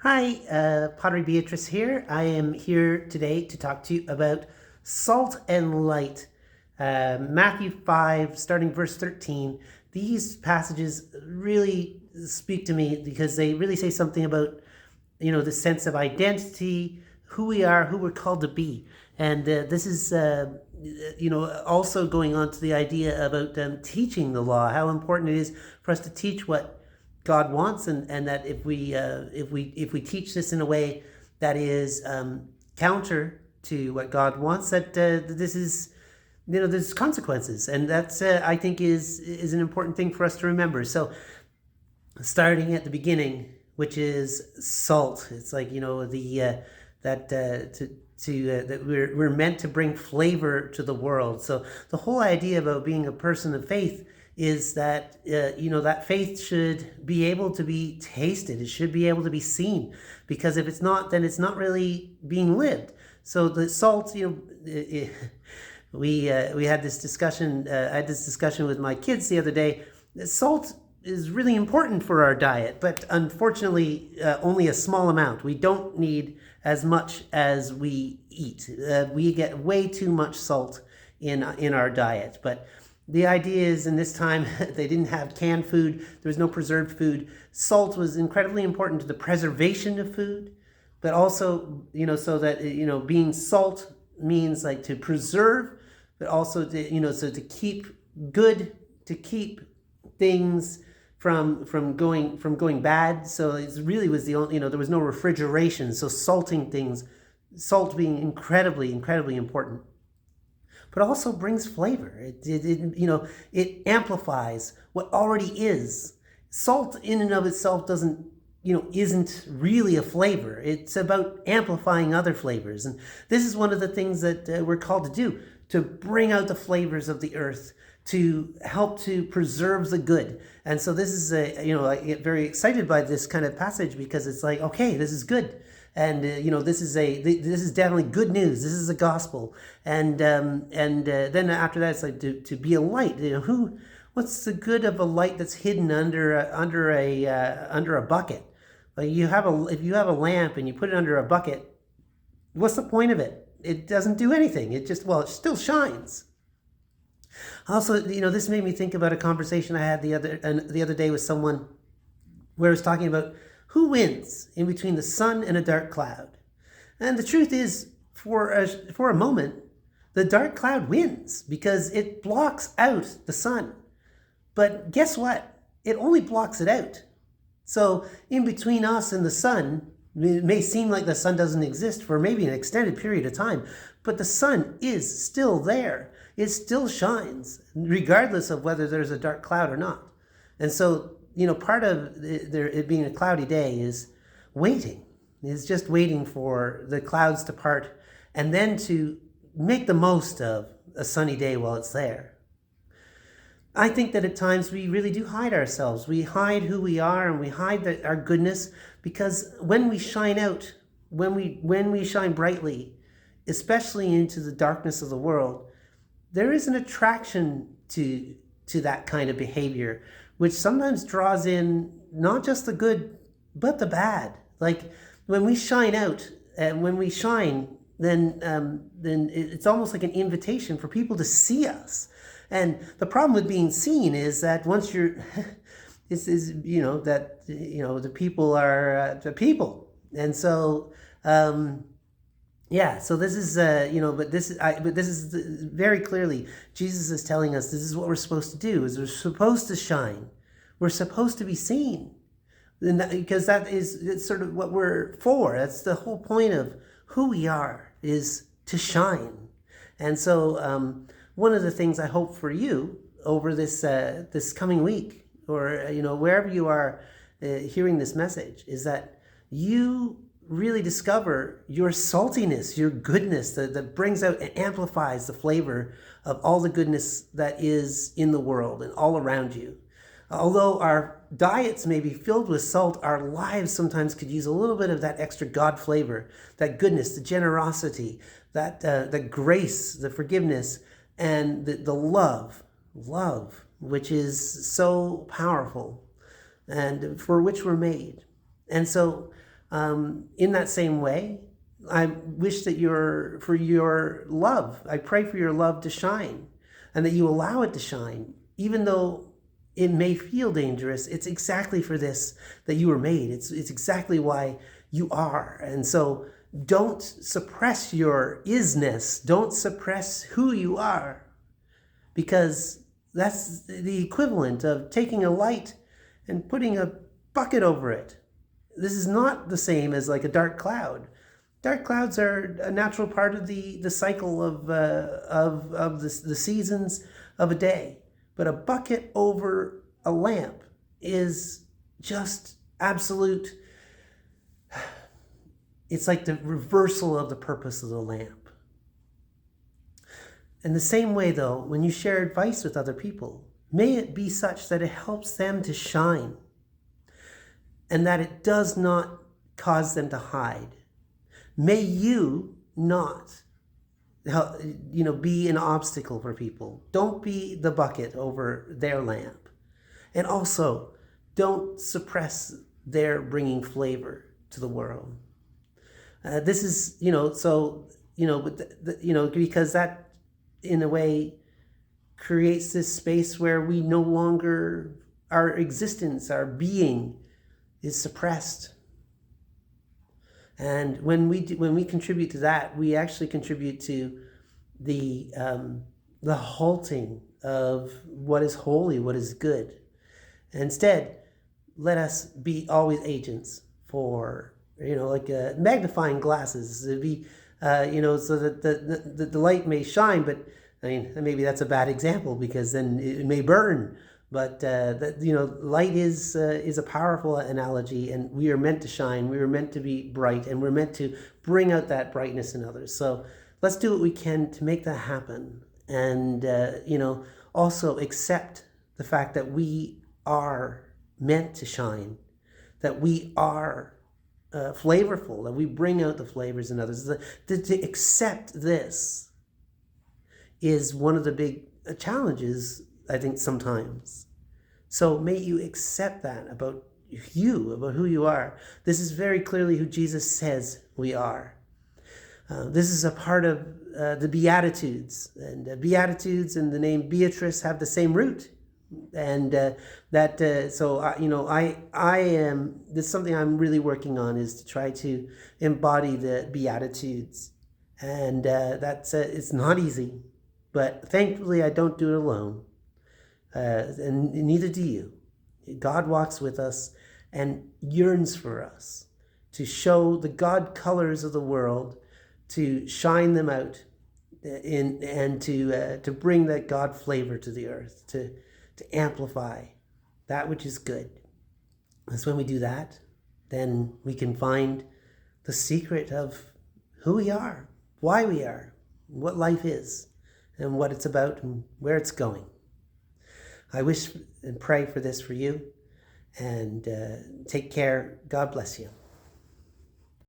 Hi, Pottery Beatrice here. I am here today to talk to you about salt and light. Matthew 5, starting verse 13. These passages really speak to me because they really say something about, the sense of identity, who we are, who we're called to be. And this is, also going on to the idea about teaching the law, how important it is for us to teach what God wants, and that if we teach this in a way that is counter to what God wants, that this is there's consequences, and that's I think is an important thing for us to remember. So starting at the beginning, which is salt, it's like that we're meant to bring flavor to the world. So the whole idea about being a person of faith is that that faith should be able to be tasted. It should be able to be seen, because if it's not, then it's not really being lived. So the salt, we had this discussion. I had this discussion with my kids the other day. Salt is really important for our diet, but unfortunately, only a small amount. We don't need as much as we eat. We get way too much salt in our diet, but the idea is, in this time, they didn't have canned food. There was no preserved food. Salt was incredibly important to the preservation of food, but also, so that, being salt means like to preserve, but also to, so to keep things from going bad. So it really was the only, there was no refrigeration. So salting things, salt being incredibly important, but also brings flavor. It amplifies what already is. Salt in and of itself isn't really a flavor. It's about amplifying other flavors. And this is one of the things that we're called to do, to bring out the flavors of the earth, to help to preserve the good. And so this is I get very excited by this kind of passage, because it's like, okay, this is good. And this is definitely good news. This is the gospel. And then after that, it's like to be a light. What's the good of a light that's hidden under a bucket? Like if you have a lamp and you put it under a bucket, what's the point of it? It doesn't do anything. It still shines. Also, this made me think about a conversation I had the other day with someone, where I was talking about who wins in between the sun and a dark cloud. And the truth is, for a moment, the dark cloud wins, because it blocks out the sun. But guess what? It only blocks it out. So in between us and the sun, it may seem like the sun doesn't exist for maybe an extended period of time, but the sun is still there. It still shines, regardless of whether there's a dark cloud or not. And so, part of it being a cloudy day is waiting. It's just waiting for the clouds to part, and then to make the most of a sunny day while it's there. I think that at times we really do hide ourselves. We hide who we are, and we hide our goodness, because when we shine out, when we shine brightly, especially into the darkness of the world, there is an attraction to that kind of behavior, which sometimes draws in not just the good, but the bad. Like when we shine out, and when we shine, then it's almost like an invitation for people to see us. And the problem with being seen is that once you're, the people are the people, and so. So this is, but this is very clearly, Jesus is telling us this is what we're supposed to do, is we're supposed to shine. We're supposed to be seen, because it's sort of what we're for. That's the whole point of who we are, is to shine. And so one of the things I hope for you over this coming week, or, wherever you are hearing this message, is that you really discover your saltiness, your goodness that brings out and amplifies the flavor of all the goodness that is in the world and all around you. Although our diets may be filled with salt, our lives sometimes could use a little bit of that extra God flavor, that goodness, the generosity, that the grace, the forgiveness, and the love, which is so powerful, and for which we're made. And so In that same way, I wish that for your love, I pray for your love to shine, and that you allow it to shine, even though it may feel dangerous. It's exactly for this that you were made. It's exactly why you are. And so don't suppress your isness. Don't suppress who you are, because that's the equivalent of taking a light and putting a bucket over it. This is not the same as like a dark cloud. Dark clouds are a natural part of the cycle of the seasons of a day. But a bucket over a lamp is just absolute. It's like the reversal of the purpose of the lamp. In the same way, though, when you share advice with other people, may it be such that it helps them to shine, and that it does not cause them to hide. May you not, be an obstacle for people. Don't be the bucket over their lamp. And also, don't suppress their bringing flavor to the world. This is, because that, in a way, creates this space where we no longer, our existence, our being is suppressed. And when we contribute to that, we actually contribute to the halting of what is holy, what is good. Instead, let us be always agents for, like magnifying glasses. It'd be, so that the light may shine, but I mean, maybe that's a bad example because then it may burn. But light is a powerful analogy, and we are meant to shine. We are meant to be bright, and we're meant to bring out that brightness in others. So let's do what we can to make that happen, and also accept the fact that we are meant to shine, that we are flavorful, that we bring out the flavors in others. To accept this is one of the big challenges, I think, sometimes. So may you accept that about you, about who you are. This is very clearly who Jesus says we are. This is a part of the Beatitudes. And Beatitudes and the name Beatrice have the same root. And this is something I'm really working on, is to try to embody the Beatitudes. And it's not easy. But thankfully, I don't do it alone. And neither do you. God walks with us and yearns for us to show the God colors of the world, to shine them out, and to bring that God flavor to the earth, to amplify that which is good. Because when we do that, then we can find the secret of who we are, why we are, what life is, and what it's about, and where it's going. I wish and pray for this for you, and take care. God bless you.